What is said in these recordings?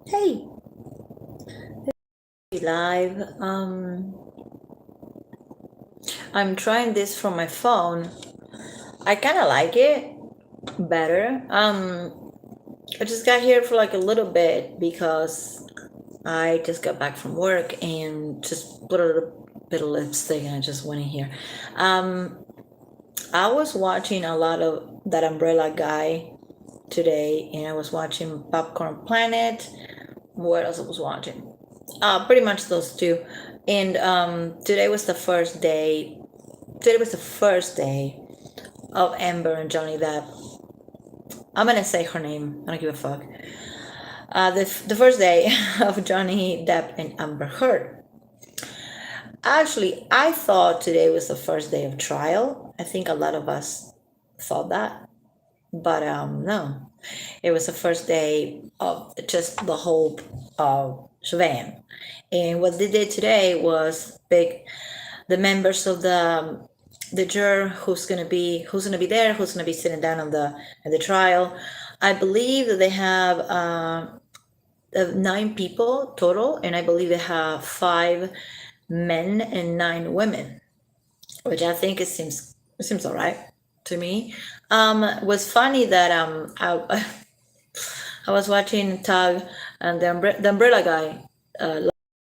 Hey, live. I'm trying this from my phone. I kind of like it better. I just got here for like a little bit because I just got back from work and just put a little bit of lipstick and I just went in here. Um, I was watching a lot of that Umbrella Guy today, and I was watching Popcorn Planet. What else I was watching? Pretty much those two. And today was the first day. Today was the first day of Amber and Johnny Depp. I'm gonna say her name. I don't give a fuck. The first day of Johnny Depp and Amber Heard. Actually, I thought today was the first day of trial. I think a lot of us thought that, but no, it was the first day of just the whole shebang. And what they did today was pick the members of the juror who's gonna be there, who's gonna be sitting down on the trial. I believe that they have 9 people total, and I believe they have 5 men and 9 women, which I think it seems all right to me. It was funny that I was watching Tug and the Umbrella Guy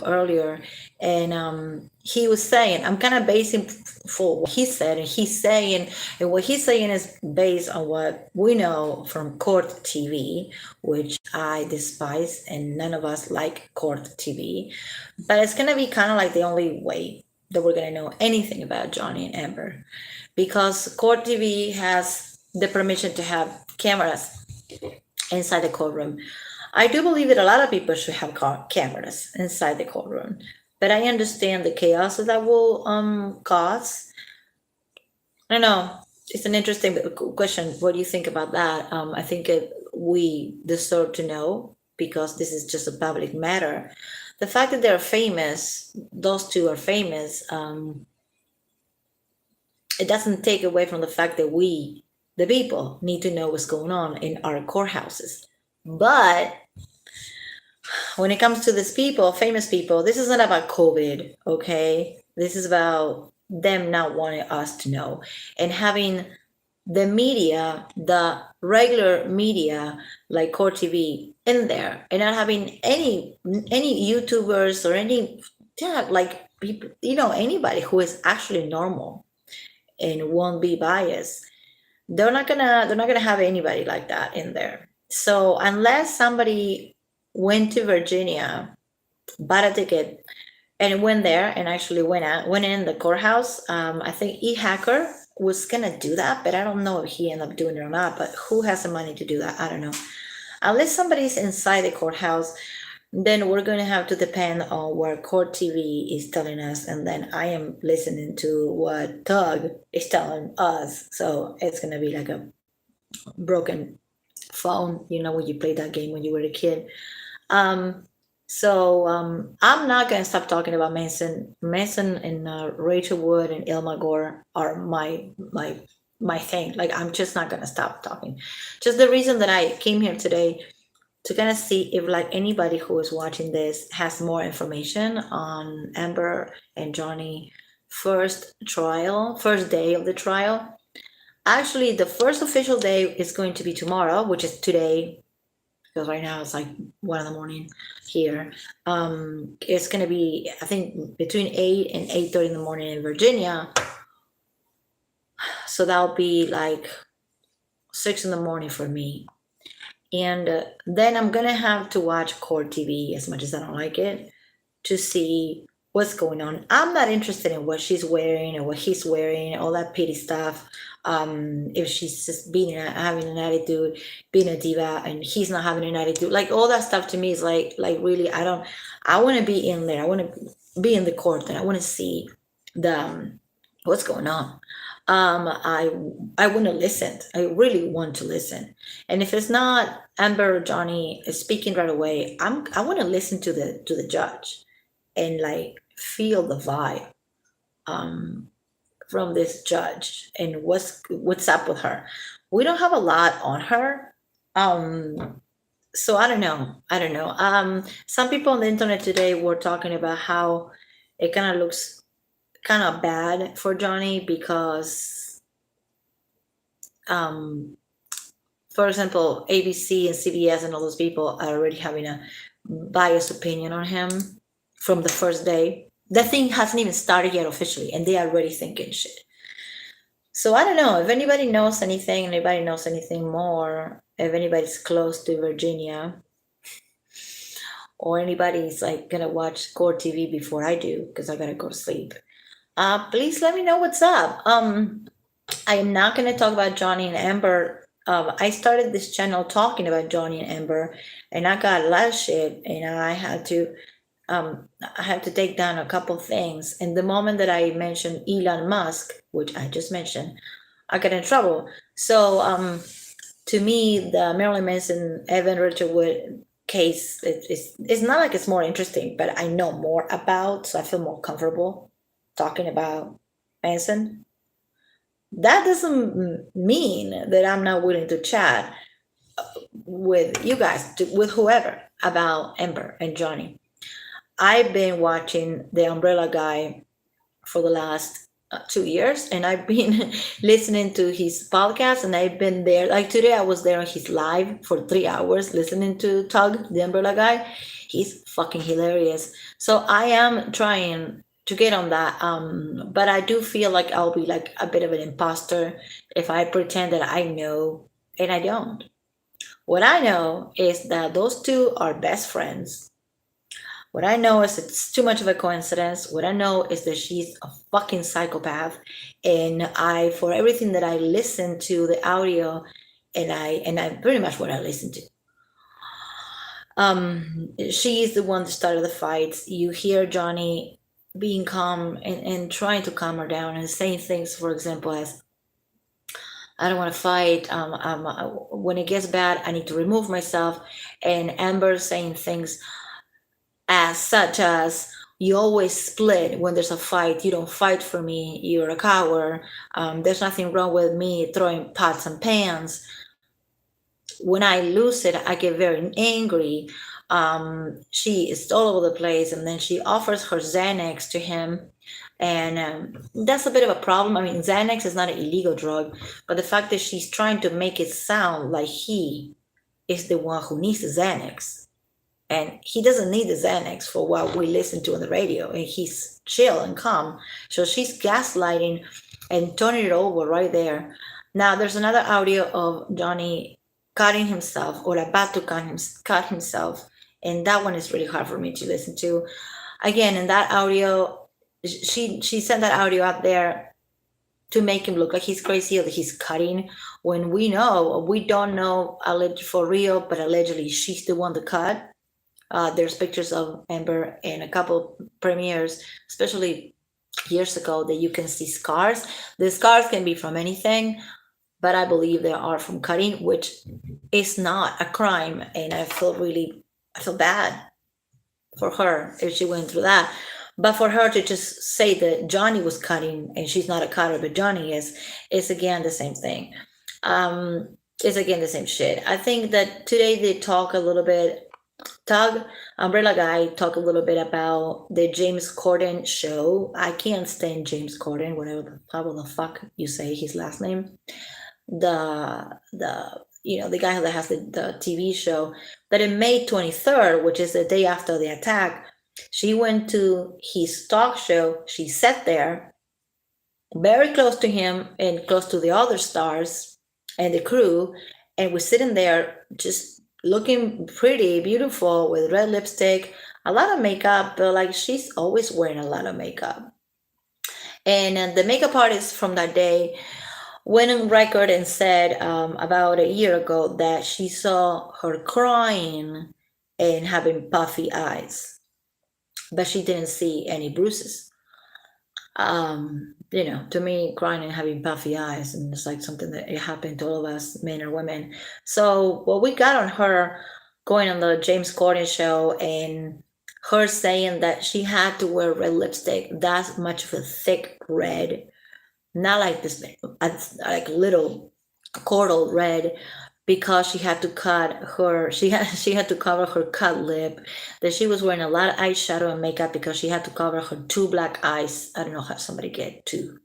earlier, and he was saying, I'm kind of basing for what he said, and what he's saying is based on what we know from court TV, which I despise, and none of us like court TV. But it's gonna be kind of like the only way that we're gonna know anything about Johnny and Amber, because court TV has the permission to have cameras inside the courtroom. I do believe that a lot of people should have cameras inside the courtroom, but I understand the chaos that will cause. I don't know. It's an interesting question. What do you think about that? I think we deserve to know because this is just a public matter. The fact that they're famous, those two are famous, it doesn't take away from the fact that we, the people, need to know what's going on in our courthouses. But when it comes to these people, famous people, this isn't about COVID, okay? This is about them not wanting us to know and having the media, the regular media like Core TV in there, and not having any YouTubers or any, yeah, like people, anybody who is actually normal and won't be biased. They're not gonna have anybody like that in there. So unless somebody went to Virginia, bought a ticket, and went there and actually went in the courthouse, I think E-Hacker was gonna do that, but I don't know if he ended up doing it or not. But who has the money to do that? I don't know. Unless somebody's inside the courthouse, then we're going to have to depend on what court TV is telling us, and then I am listening to what Tug is telling us. So it's going to be like a broken phone, when you played that game when you were a kid. Um, I'm not gonna stop talking about Manson. Manson and Rachel Wood and Ilma Gore are my thing. Like, I'm just not gonna stop talking. Just the reason that I came here today to kind of see if, like, anybody who is watching this has more information on Amber and Johnny first day of the trial. Actually, the first official day is going to be tomorrow, which is today, because right now it's like 1 in the morning here. It's gonna be, I think, between 8 and 8:30 in the morning in Virginia. So that'll be like 6 in the morning for me. And then I'm gonna have to watch Court TV, as much as I don't like it, to see what's going on. I'm not interested in what she's wearing or what he's wearing, all that petty stuff. If she's just having an attitude, being a diva, and he's not having an attitude, like all that stuff to me is like really, I don't. I want to be in there. I want to be in the court, and I want to see the what's going on. I want to listen. I really want to listen. And if it's not Amber or Johnny speaking right away, I want to listen to the judge and like feel the vibe um, from this judge and what's up with her. We don't have a lot on her. Um, So I don't know. I don't know. Some people on the internet today were talking about how it kind of looks kind of bad for Johnny because, um, for example, ABC and CBS and all those people are already having a biased opinion on him from the first day. The thing hasn't even started yet officially, and they are already thinking shit. So I don't know if anybody knows anything, anybody knows anything more, if anybody's close to Virginia, or anybody's like gonna watch Core TV before I do, because I gotta go to sleep. Please let me know what's up. I am not gonna talk about Johnny and Amber. I started this channel talking about Johnny and Amber, and I got a lot of shit, and I had to take down a couple things. And the moment that I mentioned Elon Musk, which I just mentioned, I got in trouble. So to me, the Marilyn Manson, Evan Richard Wood case, it's not like it's more interesting, but I know more about, so I feel more comfortable talking about Manson. That doesn't mean that I'm not willing to chat with you guys, with whoever, about Amber and Johnny. I've been watching The Umbrella Guy for the last 2 years, and I've been listening to his podcast, and I've been there. Like today, I was there on his live for 3 hours listening to Tug, the Umbrella Guy. He's fucking hilarious. So I am trying to get on that, but I do feel like I'll be like a bit of an imposter if I pretend that I know and I don't. What I know is that those two are best friends. What I know is it's too much of a coincidence. What I know is that she's a fucking psychopath, and I, for everything that I listen to the audio, and I pretty much what I listen to. She is the one that started the fights. You hear Johnny being calm and trying to calm her down and saying things, for example, as I don't want to fight. When it gets bad, I need to remove myself. And Amber saying things as such as you always split when there's a fight. You don't fight for me. You're a coward. There's nothing wrong with me throwing pots and pans. When I lose it, I get very angry. She is all over the place, and then she offers her Xanax to him. And that's a bit of a problem. I mean, Xanax is not an illegal drug, but the fact that she's trying to make it sound like he is the one who needs the Xanax, and he doesn't need the Xanax for what we listen to on the radio, and he's chill and calm. So she's gaslighting and turning it over right there. Now there's another audio of Johnny cutting himself or about to cut himself, and that one is really hard for me to listen to. Again, in that audio, she sent that audio out there to make him look like he's crazy or that he's cutting, when we don't know for real, but allegedly she's the one that cut. There's pictures of Amber in a couple premieres, especially years ago, that you can see scars. The scars can be from anything, but I believe they are from cutting, which is not a crime. And I feel bad for her if she went through that. But for her to just say that Johnny was cutting and she's not a cutter, but Johnny is again the same thing. It's again the same shit. I think that today they talk a little bit. Tug, Umbrella Guy, talk a little bit about the James Corden show. I can't stand James Corden, whatever the fuck you say his last name. The guy that has the TV show, that in May 23rd, which is the day after the attack, she went to his talk show. She sat there very close to him and close to the other stars and the crew, and was sitting there just looking pretty beautiful with red lipstick, a lot of makeup, but like she's always wearing a lot of makeup. And the makeup artist from that day went on record and said about a year ago that she saw her crying and having puffy eyes, but she didn't see any bruises. To me, crying and having puffy eyes, and it's like something that it happened to all of us, men or women. So what we got on her going on the James Corden show, and her saying that she had to wear red lipstick, that much of a thick red, not like this, like little coral red, because she had to cover her cut lip, that she was wearing a lot of eyeshadow and makeup because she had to cover her two black eyes. I don't know how somebody get two,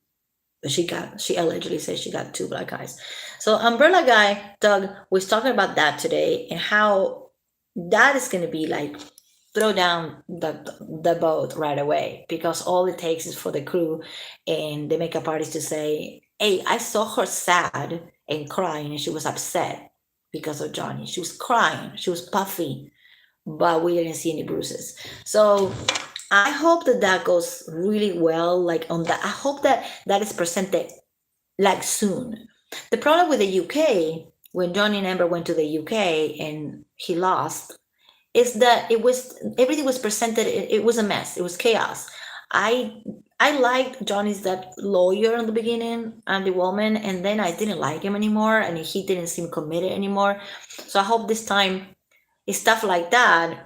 but she allegedly says she got two black eyes. So Umbrella Guy Doug was talking about that today and how that is going to be like throw down the boat right away, because all it takes is for the crew and the makeup artist to say, hey, I saw her sad and crying and she was upset because of Johnny. She was crying, she was puffy, but we didn't see any bruises. So I hope that that goes really well. Like on that, I hope that that is presented like soon. The problem with the UK, when Johnny and Amber went to the UK and he lost, is that it was everything was presented. It was a mess. It was chaos. I I liked Johnny's that lawyer in the beginning and the woman, and then I didn't like him anymore, and he didn't seem committed anymore. So I hope this time stuff like that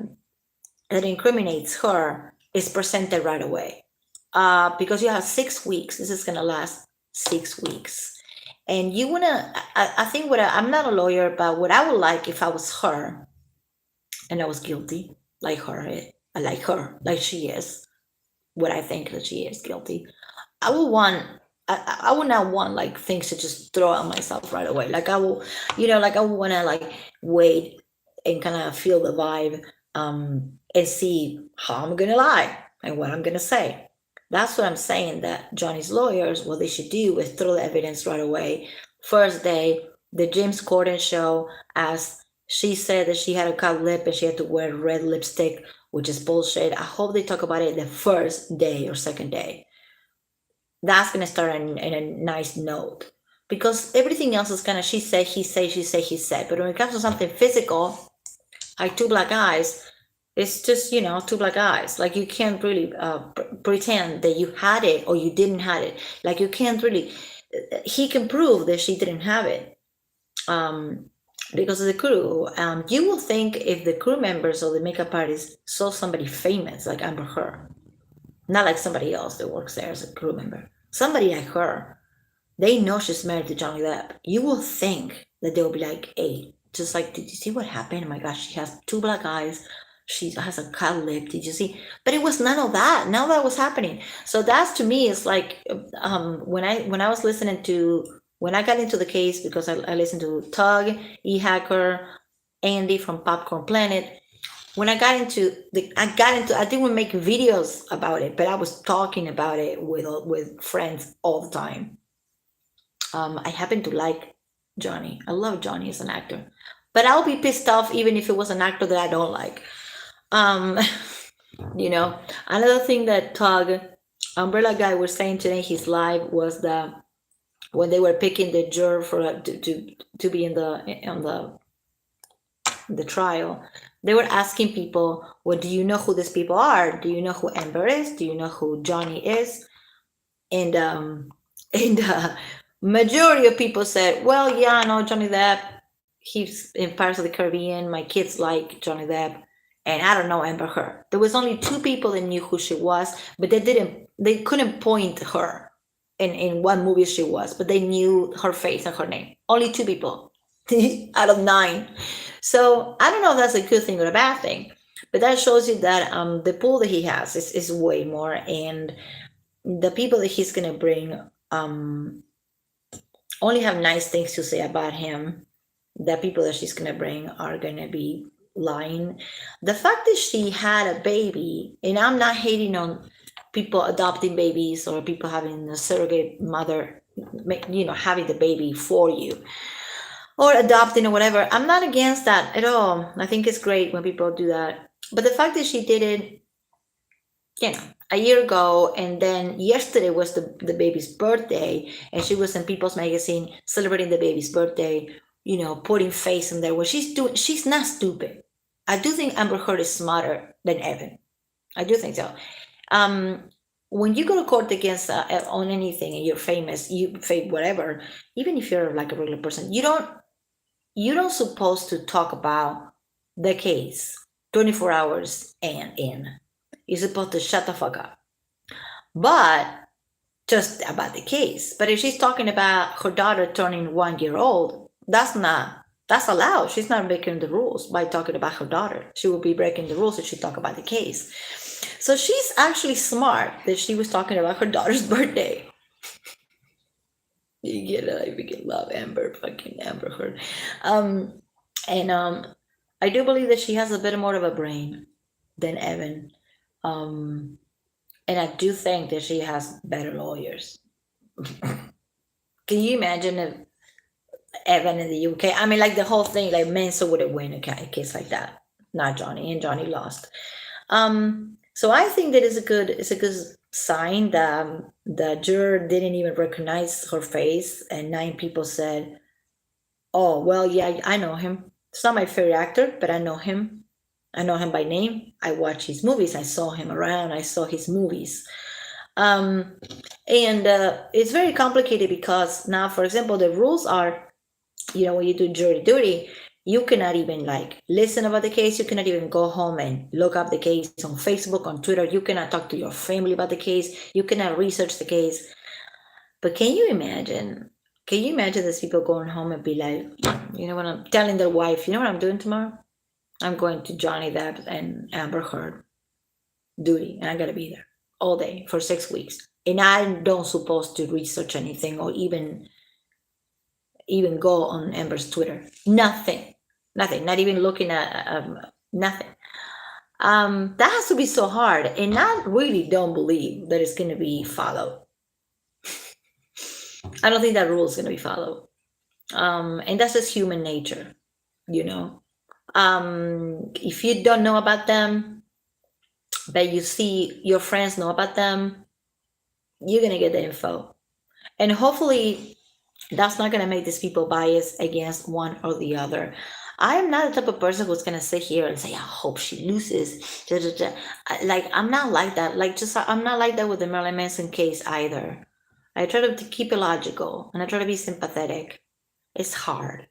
that incriminates her is presented right away. Because you have 6 weeks. This is gonna last 6 weeks, and you wanna. I think I'm not a lawyer, but what I would like if I was her and I was guilty, like her, like her, like she is, what I think that she is guilty. I would want. I would not want like things to just throw at myself right away. Like I will, like I would want to like wait and kind of feel the vibe, and see how I'm gonna lie and what I'm gonna say. That's what I'm saying. That Johnny's lawyers, what they should do is throw the evidence right away. First day, the James Corden show, as she said that she had a cut lip and she had to wear red lipstick, which is bullshit. I hope they talk about it the first day or second day. That's gonna start in a nice note, because everything else is kind of she said, he said, she said, he said. But when it comes to something physical, like two black eyes, it's just two black eyes. Like you can't really pretend that you had it or you didn't have it. Like you can't really. He can prove that she didn't have it, because of the crew. You will think if the crew members or the makeup artists saw somebody famous like Amber Heard, not like somebody else that works there as a crew member, somebody like her, they know she's married to Johnny Depp. You will think that they'll be like, hey, just like, did you see what happened? Oh my gosh, she has two black eyes. She has a cut lip. Did you see? But it was none of that. None of that was happening. So that's, to me, is like, when I was listening to, when I got into the case, because I listened to Tug, E-Hacker, Andy from Popcorn Planet. When I didn't make videos about it, but I was talking about it with friends all the time. I happen to like Johnny. I love Johnny as an actor, but I'll be pissed off even if it was an actor that I don't like. Um, Another thing that Tug, Umbrella Guy, was saying today in his live was that when they were picking the juror for to be in the trial, they were asking people, well, do you know who these people are? Do you know who Amber is? Do you know who Johnny is? And majority of people said, well, yeah, I know Johnny Depp. He's in Pirates of the Caribbean. My kids like Johnny Depp. And I don't know Amber Heard. There was only two people that knew who she was, but they couldn't point her in what movie she was, but they knew her face and her name. Only two people out of 9. So I don't know if that's a good thing or a bad thing, but that shows you that the pool that he has is way more, and the people that he's gonna bring only have nice things to say about him. The people that she's gonna bring are gonna be lying. The fact that she had a baby, and I'm not hating on people adopting babies or people having a surrogate mother, having the baby for you or adopting or whatever. I'm not against that at all. I think it's great when people do that. But the fact that she did it, a year ago, and then yesterday was the baby's birthday, and she was in People's Magazine celebrating the baby's birthday, putting face in there. What she's not stupid. I do think Amber Heard is smarter than Evan. I do think so. When you go to court against on anything and you're famous, you fake whatever, even if you're like a regular person, you don't supposed to talk about the case 24 hours and in. You're supposed to shut the fuck up. But just about the case. But if she's talking about her daughter turning 1 year old, that's not That's allowed. She's not breaking the rules by talking about her daughter. She will be breaking the rules if she talk about the case. So she's actually smart that she was talking about her daughter's birthday. You get it? I freaking love Amber, fucking Amber Heard. And I do believe that she has a bit more of a brain than Evan. Um, and I do think that she has better lawyers. Can you imagine if Evan in the UK? I mean, like the whole thing, like Manson would have win a case like that, not Johnny, and Johnny lost. So I think that it's a good sign that the juror didn't even recognize her face, and 9 people said, "Oh, well, yeah, I know him. It's not my favorite actor, but I know him. I know him by name. I watch his movies. I saw him around. I saw his movies." Um, and it's very complicated because now, for example, the rules are, when you do jury duty, you cannot even like listen about the case. You cannot even go home and look up the case on Facebook, on Twitter. You cannot talk to your family about the case. You cannot research the case. But can you imagine? Can you imagine these people going home and be like, you know what, I'm telling their wife, you know what I'm doing tomorrow? I'm going to Johnny Depp and Amber Heard duty, and I gotta be there all day for 6 weeks. And I don't supposed to research anything or even go on Amber's Twitter. Nothing. Nothing. Not even looking at nothing. That has to be so hard. And I really don't believe that it's gonna be followed. I don't think that rule is gonna be followed. And that's just human nature, you know. If you don't know about them, but you see your friends know about them, you're gonna get the info. And hopefully that's not gonna make these people biased against one or the other. I am not the type of person who's gonna sit here and say, I hope she loses. Da, da, da. Like, I'm not like that. I'm not like that with the Marilyn Manson case either. I try to keep it logical and I try to be sympathetic. It's hard.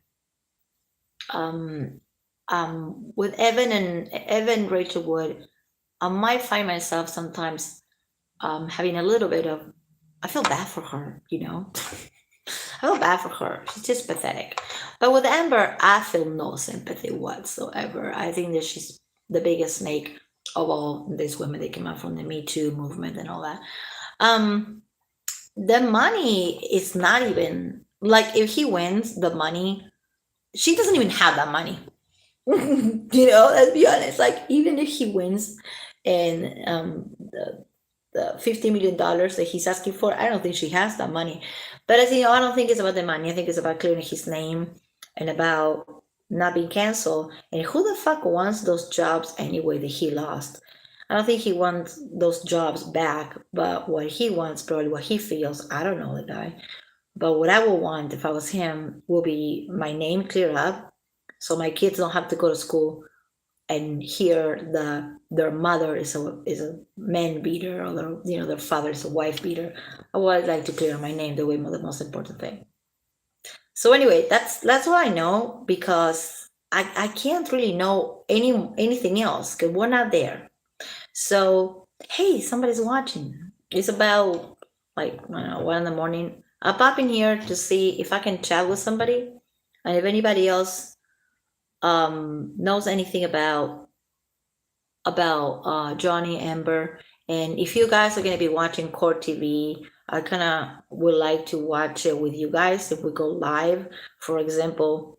With Evan Rachel Wood, I might find myself sometimes having a little bit of, I feel bad for her, I feel bad for her. She's just pathetic. But with Amber, I feel no sympathy whatsoever. I think that she's the biggest snake of all these women that came out from the Me Too movement and all that. Um, the money is not even like, if he wins the money, she doesn't even have that money. Let's be honest. Like, even if he wins and the $50 million that he's asking for, I don't think she has that money. But I don't think it's about the money. I think it's about clearing his name and about not being canceled. And who the fuck wants those jobs anyway that he lost? I don't think he wants those jobs back, but what he wants, probably what he feels, I don't know the guy. But what I would want if I was him will be my name cleared up, so my kids don't have to go to school and hear their mother is a man beater, or their father is a wife beater. I would like to clear my name, the most important thing. So anyway, that's what I know, because I can't really know anything else because we're not there. So hey, somebody's watching. It's about like, I don't know, 1 in the morning. I'll pop in here to see if I can chat with somebody, and if anybody else knows anything about Johnny Amber. And if you guys are going to be watching Court TV, I kind of would like to watch it with you guys if we go live. For example,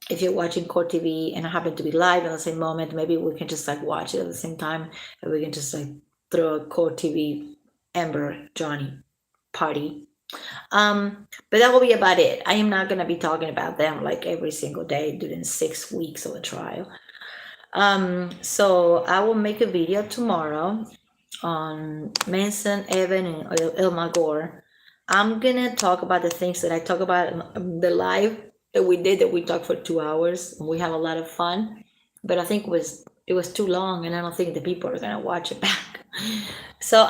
if you're watching Court TV and I happen to be live at the same moment, maybe we can just like watch it at the same time, and we can just like throw a Court TV Amber Johnny party. But that will be about it. I am not going to be talking about them like every single day during 6 weeks of a trial. So I will make a video tomorrow on Manson, Evan, and Elma Gore. I'm gonna talk about the things that I talk about in the live that we did, that we talked for 2 hours, and we have a lot of fun. But I think it was too long, and I don't think the people are gonna watch it back. So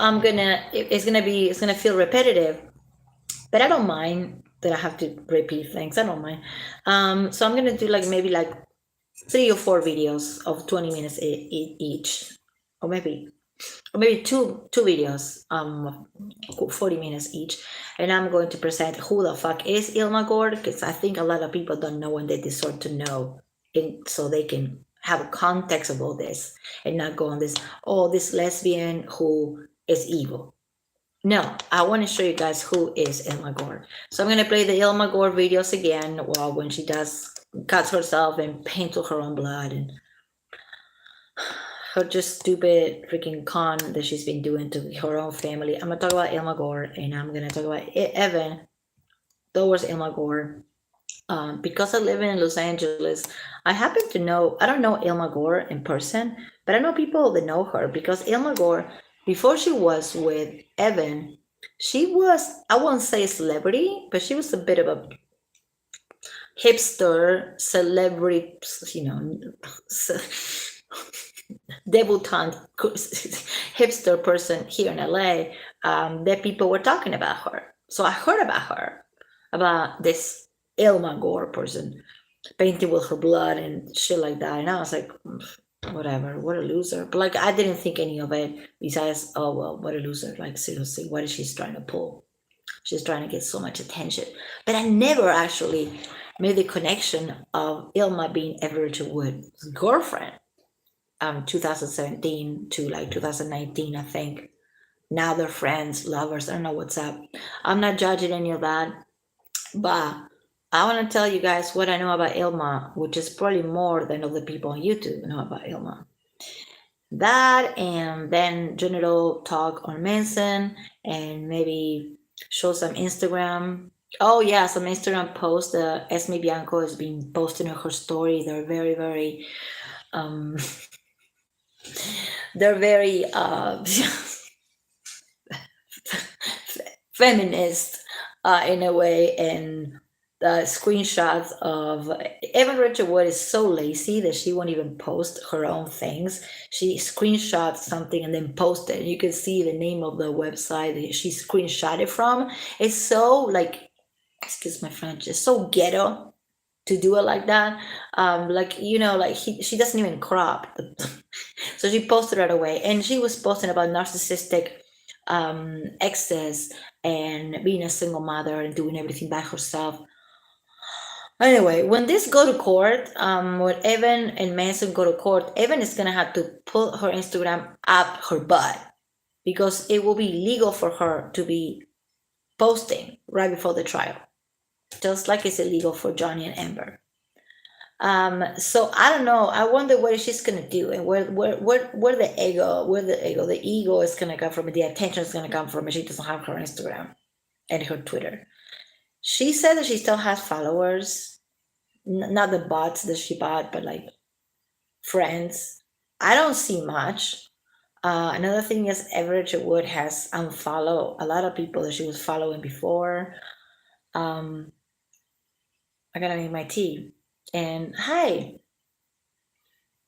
it's gonna feel repetitive, but I don't mind that I have to repeat things. I don't mind. So I'm gonna do like maybe like 3 or 4 videos of 20 minutes each, or maybe or maybe two videos, 40 minutes each, and I'm going to present who the fuck is Ilma Gord, because I think a lot of people don't know and they deserve to know, so they can have a context of all this and not go on this, oh, this lesbian who is evil. No, I want to show you guys who is Ilma Gord. So I'm gonna play the Ilma Gord videos again, while when she does cuts herself and paints with her own blood, and her just stupid freaking con that she's been doing to her own family. I'm gonna talk about Ilma Gore, and I'm gonna talk about Evan towards Ilma Gore. Because I live in Los Angeles, I happen to know, I don't know Ilma Gore in person, but I know people that know her, because Ilma Gore, before she was with Evan, she was, I won't say a celebrity, but she was a bit of a hipster celebrity, you know, debutante hipster person here in LA, that people were talking about her. So I heard about her, about this Ilma Gore person painted with her blood and shit like that. And I was like, whatever, what a loser. But like, I didn't think any of it besides, oh, well, what a loser. Like, seriously, what is she trying to pull? She's trying to get so much attention. But I never actually made the connection of Ilma being Everett Wood's girlfriend. 2017 to like 2019, I think. Now they're friends, lovers. I don't know what's up. I'm not judging any of that, but I want to tell you guys what I know about Ilma, which is probably more than other people on YouTube know about Ilma. That, and then general talk on Manson, and maybe show some Instagram. Oh yeah, some Instagram posts. Esme Bianco has been posting her story. They're very, very um, they're very feminist, in a way, and the screenshots of Evan Richard Wood is so lazy that she won't even post her own things. She screenshots something and then post it. You can see the name of the website that she screenshot it from. It's so like, excuse my French, it's so ghetto to do it like that. Like, you know, like she doesn't even crop. So she posted right away, and she was posting about narcissistic exes and being a single mother and doing everything by herself. Anyway, when this go to court, when Evan and Manson go to court, Evan is gonna have to pull her Instagram up her butt, because it will be legal for her to be posting right before the trial, just like it's illegal for Johnny and Amber. So I don't know. I wonder what she's gonna do, and where the ego is gonna come from, and the attention is gonna come from, and she doesn't have her Instagram and her Twitter. She said that she still has followers, not the bots that she bought, but like friends. I don't see much. Another thing is Everett Wood has unfollowed a lot of people that she was following before. Um, I gotta make my tea. And hi,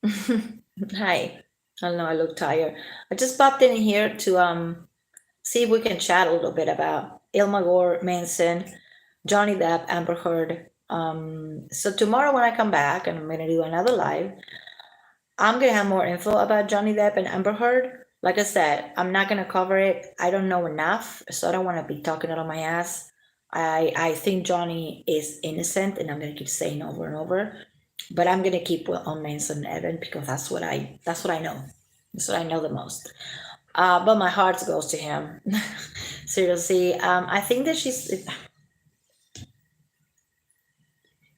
hi. I don't know, I look tired. I just popped in here to see if we can chat a little bit about Ilma Gore, Manson, Johnny Depp, Amber Heard. So tomorrow when I come back, and I'm gonna do another live, I'm gonna have more info about Johnny Depp and Amber Heard. Like I said, I'm not gonna cover it. I don't know enough, so I don't want to be talking out of my ass. I think Johnny is innocent, and I'm gonna keep saying over and over. But I'm gonna keep on Manson and Evan, because that's what I know. That's what I know the most. But my heart goes to him. Seriously, I think that she's.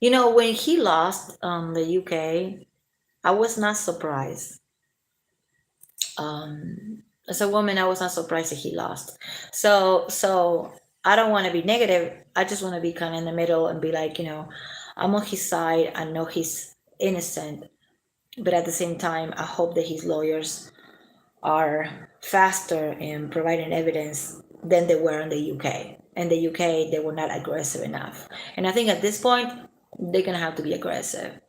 You know, when he lost the UK, I was not surprised. As a woman, I was not surprised that he lost. So I don't want to be negative. I just want to be kind of in the middle and be like, you know, I'm on his side. I know he's innocent, but at the same time, I hope that his lawyers are faster in providing evidence than they were in the UK. In the UK, they were not aggressive enough. And I think at this point, they're going to have to be aggressive.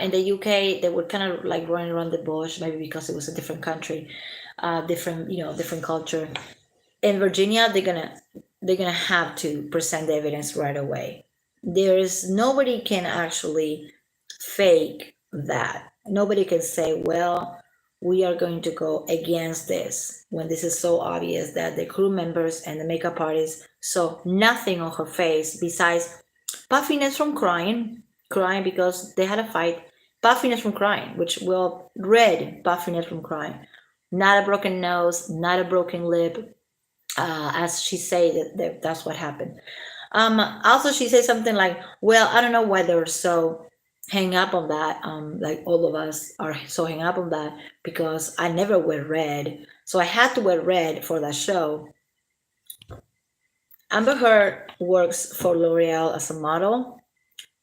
In the UK, they were kind of like running around the bush, maybe because it was a different country, different, you know, different culture. In Virginia, they're gonna have to present the evidence right away. There is nobody can actually fake that. Nobody can say, well, we are going to go against this when this is so obvious that the crew members and the makeup artist saw nothing on her face besides puffiness from crying because they had a fight, puffiness from crying, which will red puffiness from crying, not a broken nose, not a broken lip, as she say that's what happened. Also, she said something like, "Well, I don't know why they're so hang up on that. Like all of us are so hang up on that because I never wear red, so I had to wear red for that show." Amber Heard works for L'Oreal as a model.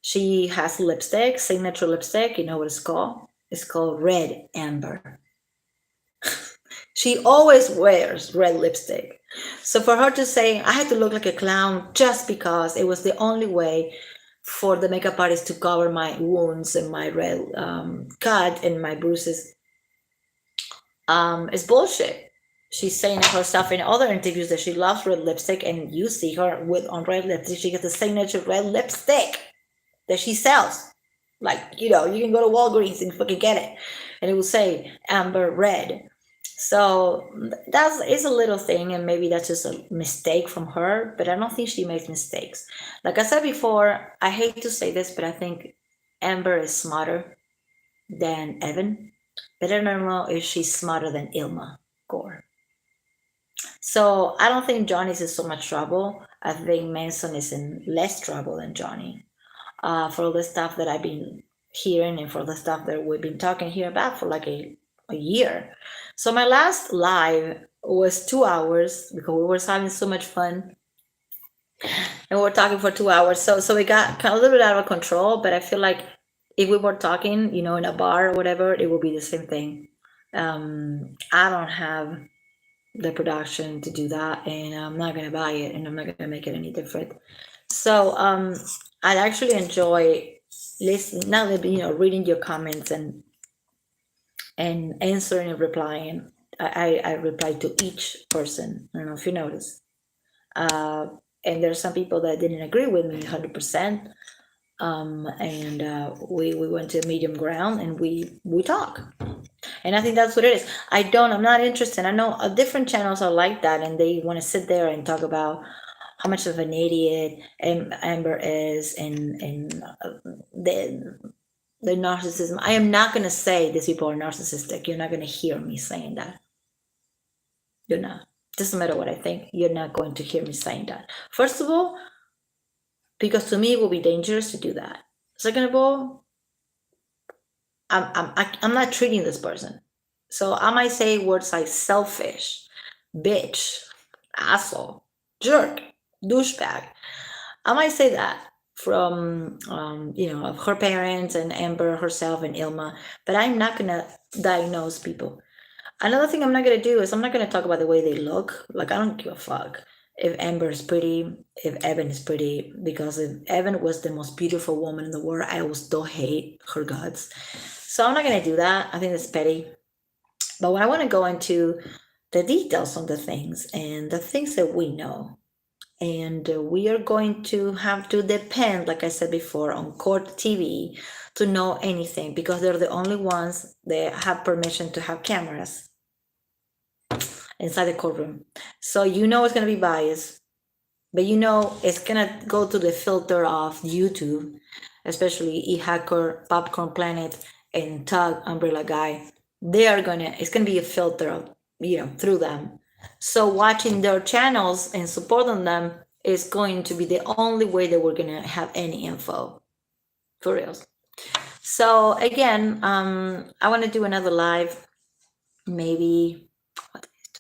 She has lipstick, signature lipstick. You know what it's called? It's called Red Amber. She always wears red lipstick. So for her to say, I had to look like a clown just because it was the only way for the makeup artist to cover my wounds and my red cut and my bruises, is bullshit. She's saying herself in other interviews that she loves red lipstick, and you see her with on red lipstick. She gets the signature red lipstick that she sells. Like, you know, you can go to Walgreens and fucking get it, and it will say Amber Red. So that's it's a little thing, and maybe that's just a mistake from her, but I don't think she makes mistakes. Like I said before, I hate to say this, but I think Amber is smarter than Evan, but I don't know if she's smarter than Ilma Gore. So I don't think Johnny's in so much trouble. I think Manson is in less trouble than Johnny. For all the stuff that I've been hearing and for the stuff that we've been talking here about for like a year. So my last live was 2 hours because we were having so much fun and we were talking for 2 hours. So we got kind of a little bit out of control, but I feel like if we were talking, you know, in a bar or whatever, it would be the same thing. I don't have the production to do that, and I'm not gonna buy it, and I'm not gonna make it any different. So I actually enjoy listening, not that, you know, reading your comments and answering and replying. I reply to each person. I don't know if you notice. And there's some people that didn't agree with me 100%. And we went to medium ground and we talk. And I think that's what it is. I'm not interested. I know different channels are like that, and they want to sit there and talk about how much of an idiot Amber is, and the narcissism. I am not going to say these people are narcissistic. You're not going to hear me saying that. You're not. Doesn't matter what I think. You're not going to hear me saying that. First of all, because to me it will be dangerous to do that. Second of all, I'm not treating this person. So I might say words like selfish, bitch, asshole, jerk, douchebag. I might say that from you know, of her parents and Amber herself and Ilma, but I'm not gonna diagnose people. Another thing I'm not gonna do is I'm not gonna talk about the way they look. Like, I don't give a fuck if Amber is pretty, if Evan is pretty, because if Evan was the most beautiful woman in the world, I will still hate her guts. So I'm not gonna do that. I think it's petty. But when I want to go into the details of the things and the things that we know, and we are going to have to depend, like I said before, on court TV to know anything because they're the only ones that have permission to have cameras inside the courtroom. So you know it's going to be biased, but you know it's going to go to the filter of YouTube, especially eHacker, Popcorn Planet, and Tug Umbrella Guy. It's going to be a filter of, you know, through them. So watching their channels and supporting them is going to be the only way that we're going to have any info, for real. So again, I want to do another live, maybe.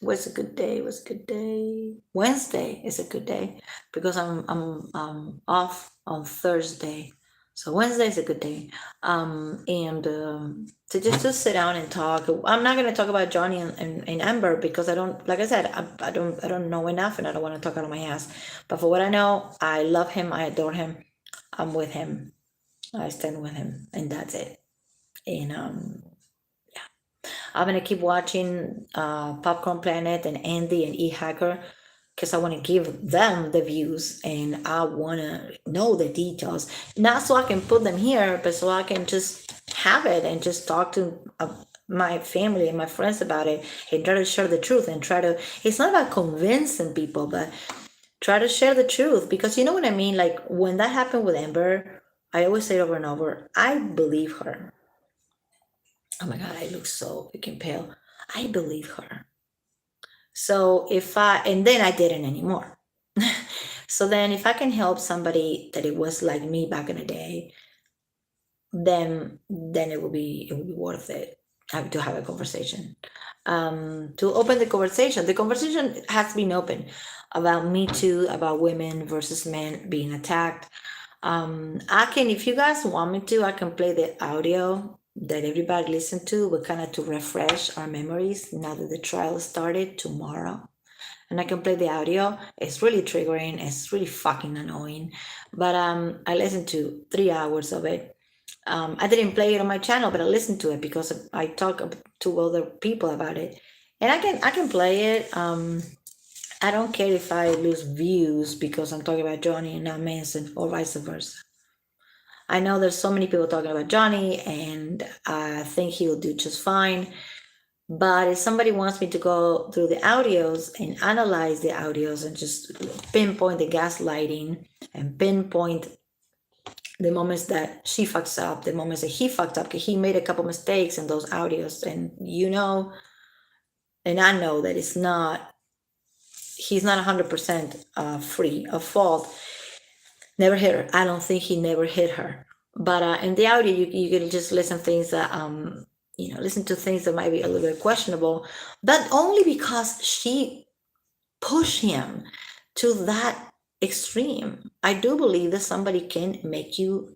What's a good day? What's a good day? Wednesday is a good day because I'm off on Thursday. So Wednesday is a good day. And to just sit down and talk. I'm not gonna talk about Johnny and Amber because I don't, like I said, I don't know enough, and I don't want to talk out of my ass. But for what I know, I love him, I adore him, I'm with him, I stand with him, and that's it. And I'm gonna keep watching Popcorn Planet and Andy and eHacker because I want to give them the views and I want to know the details, not so I can put them here, but so I can just have it and just talk to my family and my friends about it and try to share the truth and try to, it's not about convincing people, but try to share the truth, because you know what I mean? Like when that happened with Amber, I always say over and over, I believe her. Oh my God, I look so freaking pale. I believe her. So if I, and then I didn't anymore. So then if I can help somebody that it was like me back in the day, then it will be worth it to have a conversation. To open the conversation has been open about Me Too, about women versus men being attacked. I can, if you guys want me to, I can play the audio that everybody listened to, but kind of to refresh our memories now that the trial started tomorrow. And I can play the audio. It's really triggering. It's really fucking annoying. But I listened to 3 hours of it. I didn't play it on my channel, but I listened to it because I talk to other people about it, and I can play it. I don't care if I lose views because I'm talking about Johnny and not Manson, or vice versa. I know there's so many people talking about Johnny, and I think he'll do just fine. But if somebody wants me to go through the audios and analyze the audios and just pinpoint the gaslighting and pinpoint the moments that she fucks up, the moments that he fucked up, because he made a couple mistakes in those audios, and and I know that he's not 100% free of fault. Never hit her. I don't think he never hit her. But in the audio, you can just listen things that listen to things that might be a little bit questionable, but only because she pushed him to that extreme. I do believe that somebody can make you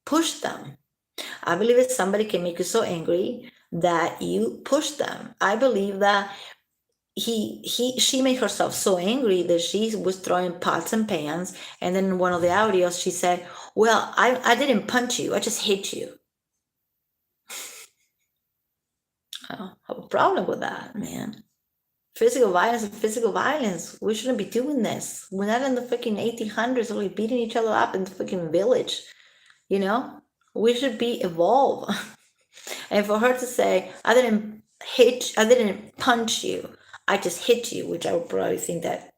push them. I believe that somebody can make you so angry that you push them. I believe that she made herself so angry that she was throwing pots and pans. And then in one of the audios, she said, "Well, I didn't punch you. I just hit you." I don't have a problem with that, man. Physical violence is physical violence. We shouldn't be doing this. We're not in the freaking 1800s where we're beating each other up in the freaking village. You know, we should be evolved. And for her to say, I didn't punch you, I just hit you, which I would probably think that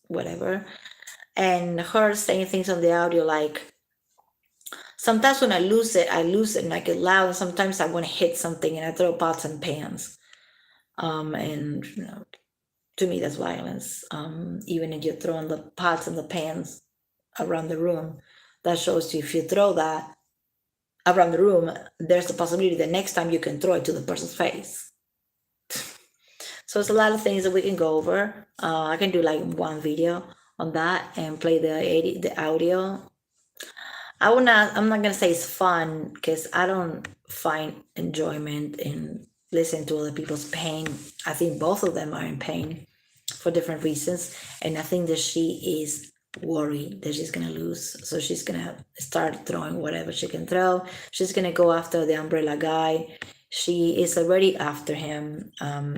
whatever. And her saying things on the audio like, sometimes when I lose it and I get loud, and sometimes I want to hit something and I throw pots and pans. And to me, that's violence. Even if you're throwing the pots and the pans around the room, that shows you if you throw that around the room, there's a possibility the next time you can throw it to the person's face. So it's a lot of things that we can go over. I can do like one video on that and play the audio. I'm not gonna say it's fun because I don't find enjoyment in listening to other people's pain. I think both of them are in pain for different reasons, and I think that she is worried that she's gonna lose, so she's gonna start throwing whatever she can throw. She's gonna go after the umbrella guy. She is already after him,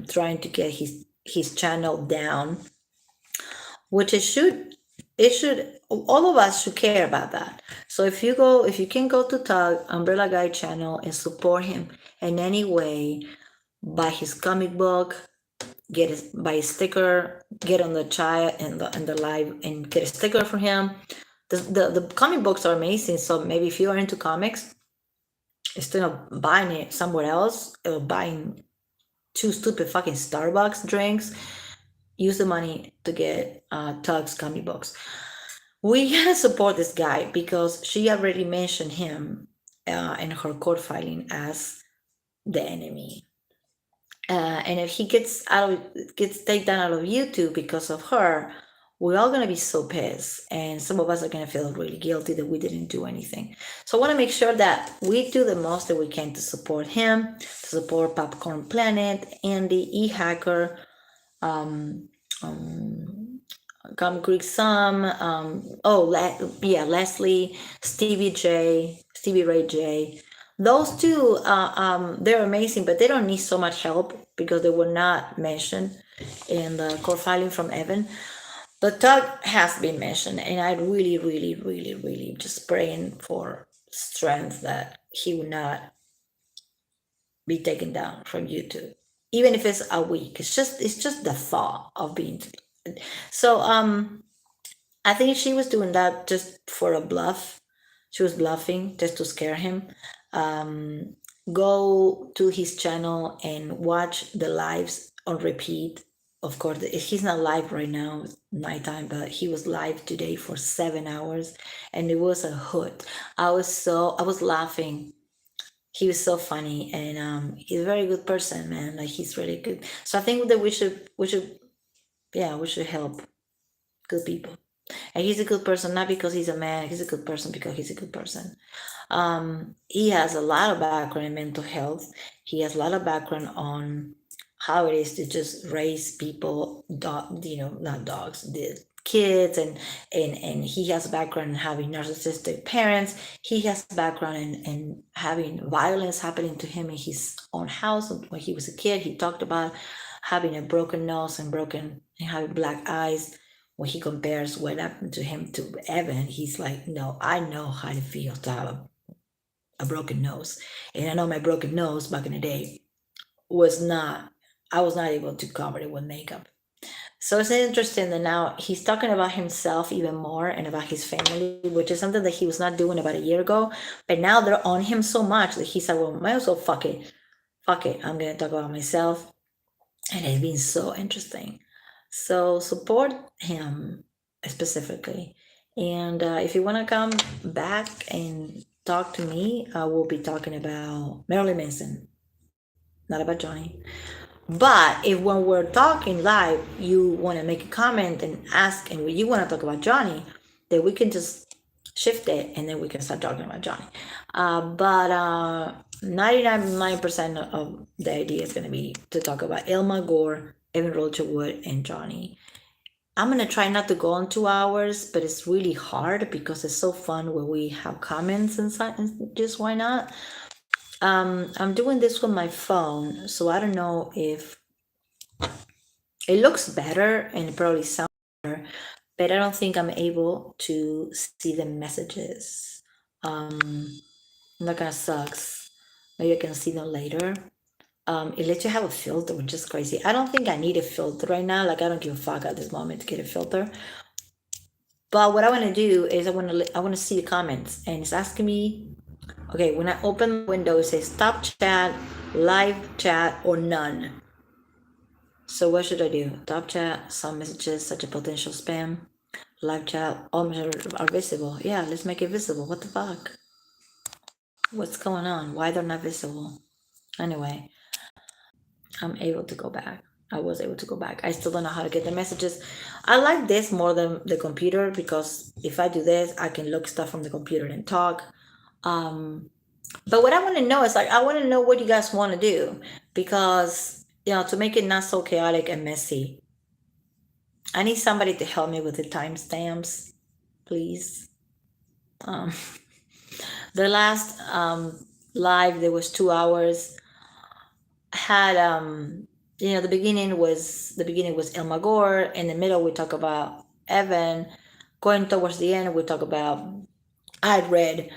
trying to get his channel down, which it should all of us should care about that. So if you can go to Tug Umbrella Guy channel and support him in any way, buy his comic book, buy a sticker, get on the chat and the live and get a sticker for him. The comic books are amazing. So maybe if you are into comics, instead of buying it somewhere else or buying two stupid fucking Starbucks drinks, use the money to get Tug's comic books. We gotta support this guy because she already mentioned him in her court filing as the enemy. And if he gets taken out of YouTube because of her, we're all gonna be so pissed, and some of us are gonna feel really guilty that we didn't do anything. So I want to make sure that we do the most that we can to support him, to support Popcorn Planet, Andy, E-Hacker, Gum Creek Some, Leslie, Stevie Ray J. Those two, they're amazing, but they don't need so much help because they were not mentioned in the court filing from Evan. But Doug has been mentioned, and I really, really, really, really just praying for strength that he would not be taken down from YouTube, even if it's a week. It's just the thought of being. So I think she was doing that just for a bluff. She was bluffing just to scare him. Um, Go to his channel and watch the lives on repeat. Of course, he's not live right now, it's nighttime, but he was live today for 7 hours, and it was a hoot. I was laughing. He was so funny, and he's a very good person, man. Like, he's really good. So I think that we should help good people. And he's a good person, not because he's a man. He's a good person because he's a good person. He has a lot of background in mental health. He has a lot of background on how it is to just raise people, not dogs, the kids, and he has a background in having narcissistic parents. He has a background in having violence happening to him in his own house when he was a kid. He talked about having a broken nose and having black eyes. When he compares what happened to him to Evan, he's like, no, I know how to feel to have a broken nose. And I know my broken nose back in the day was not, I was not able to cover it with makeup. So it's interesting that now he's talking about himself even more and about his family, which is something that he was not doing about a year ago. But now they're on him so much that he's like, well, might as well fuck it. Fuck it. I'm going to talk about myself. And it's been so interesting. So support him specifically. And if you want to come back and talk to me, I will be talking about Marilyn Manson, not about Johnny. But if when we're talking live, you want to make a comment and ask, and you want to talk about Johnny, then we can just shift it and then we can start talking about Johnny. But 99% of the idea is going to be to talk about Elma Gore, Evan Wood, and Johnny. I'm going to try not to go on 2 hours, but it's really hard because it's so fun when we have comments and just why not? I'm doing this with my phone, so I don't know if it looks better and it probably sounds better, but I don't think I'm able to see the messages. That kind of sucks. Maybe I can see them later. It lets you have a filter, which is crazy. I don't think I need a filter right now. Like, I don't give a fuck at this moment to get a filter. But what I want to do is I want to see the comments, and it's asking me. Okay, when I open the window, it says stop chat, live chat, or none. So what should I do? Top chat, some messages such as potential spam, live chat, all messages are visible. Yeah, let's make it visible. What the fuck? What's going on? Why they're not visible? Anyway, I'm able to go back. I was able to go back. I still don't know how to get the messages. I like this more than the computer because if I do this, I can look stuff from the computer and talk. But what I want to know is like, I want to know what you guys want to do because, to make it not so chaotic and messy, I need somebody to help me with the timestamps, please. Um, the last live, there was 2 hours. Had the beginning was Elma Gore. In the middle, we talk about Evan. Going towards the end, we talk about I read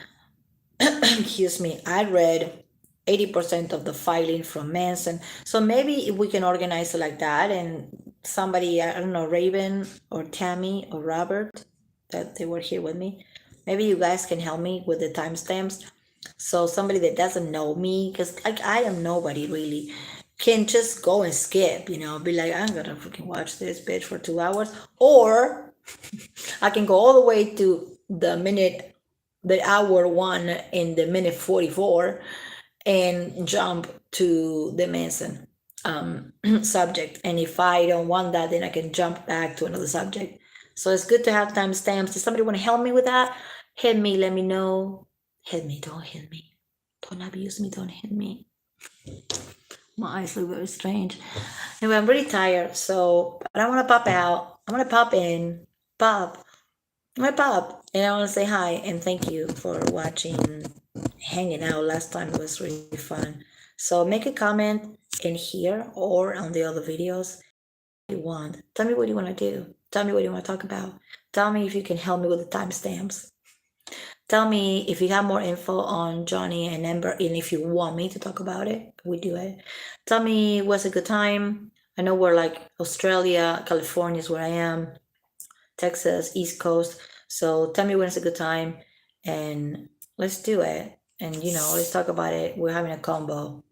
excuse me, I read 80% of the filing from Manson. So maybe if we can organize it like that and somebody, I don't know, Raven or Tammy or Robert, that they were here with me, maybe you guys can help me with the timestamps. So somebody that doesn't know me, because like I am nobody really, can just go and skip, be like, I'm gonna freaking watch this bitch for 2 hours. Or I can go all the way to the hour one in the minute 44 and jump to the Manson subject. And if I don't want that, then I can jump back to another subject. So it's good to have timestamps. Does somebody want to help me with that? Hit me, let me know. Hit me, don't hit me. Don't abuse me, don't hit me. My eyes look very strange. Anyway, I'm really tired, but I want to pop out. I want to pop in, pop, my pop, and I want to say hi and thank you for watching, hanging out. Last time it was really fun. So make a comment in here or on the other videos you want. Tell me what you want to do. Tell me what you want to talk about. Tell me if you can help me with the timestamps. Tell me if you have more info on Johnny and Amber, and if you want me to talk about it, we do it. Tell me what's a good time. I know we're like Australia, California is where I am, Texas, East Coast. So tell me when it's a good time, and let's do it. And let's talk about it. We're having a combo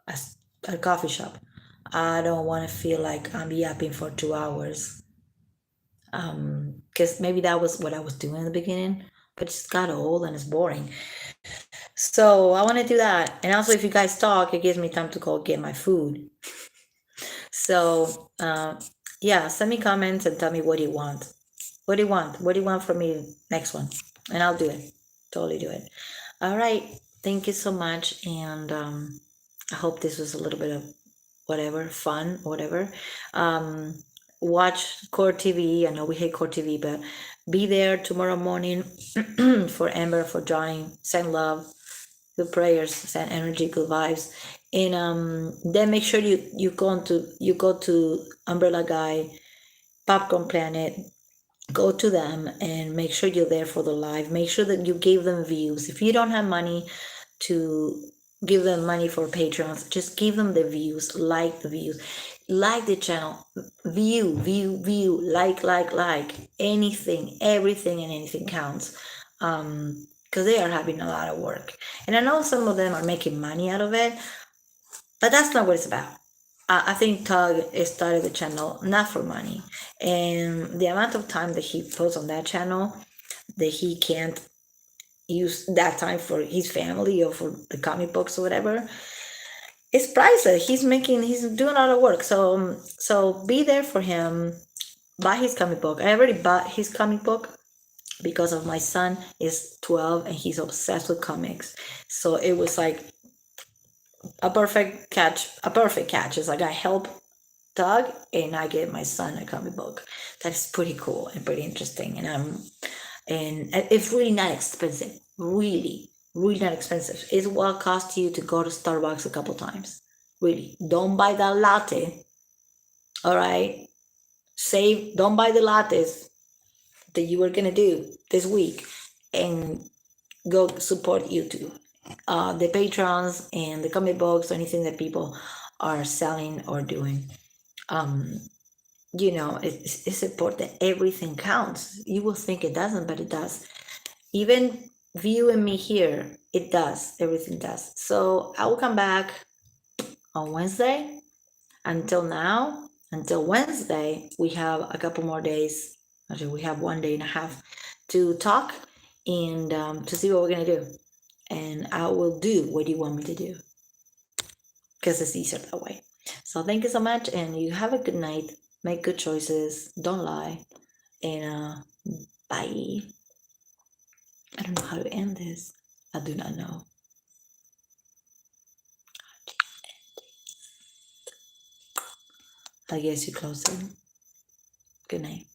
at a coffee shop. I don't want to feel like I'm yapping for 2 hours. Because maybe that was what I was doing in the beginning, but it's got old and it's boring. So I want to do that. And also, if you guys talk, it gives me time to go get my food. So, yeah, send me comments and tell me what you want. What do you want? What do you want from me next one? And I'll do it. Totally do it. All right. Thank you so much. And I hope this was a little bit of whatever, fun, whatever. Um, Watch Core TV. I know we hate Core TV, but be there tomorrow morning for Amber, for Johnny. Send love, good prayers, send energy, good vibes. And then make sure you go to Umbrella Guy, Popcorn Planet, go to them and make sure you're there for the live. Make sure that you gave them views. If you don't have money to give them money for patrons, just give them the views, like the views, like the channel, view, like anything, everything and anything counts. Because they are having a lot of work, and I know some of them are making money out of it, but that's not what it's about. I think Tug started the channel not for money, and the amount of time that he puts on that channel, that he can't use that time for his family or for the comic books or whatever, it's priceless. He's doing a lot of work. So be there for him. Buy his comic book. I already bought his comic book because of my son is 12 and he's obsessed with comics. So it was like a perfect catch. It's like I help Doug and I get my son a comic book. That's pretty cool and pretty interesting. And it's really not expensive. Really, really not expensive. It's what it costs you to go to Starbucks a couple times. Really, don't buy that latte. All right, save. Don't buy the lattes that you were gonna do this week, and go support YouTube. The patrons and the comic books, anything that people are selling or doing. Um, it's important. Everything counts. You will think it doesn't, but it does. Even viewing me here, it does. Everything does. So I will come back on Wednesday. Until Wednesday, we have a couple more days. Actually, we have 1 day and a half to talk and to see what we're gonna do. And I will do what you want me to do because it's easier that way. So thank you so much, and you have a good night. Make good choices. Don't lie. And bye. I don't know how to end this. I do not know. I guess you close it. Good night.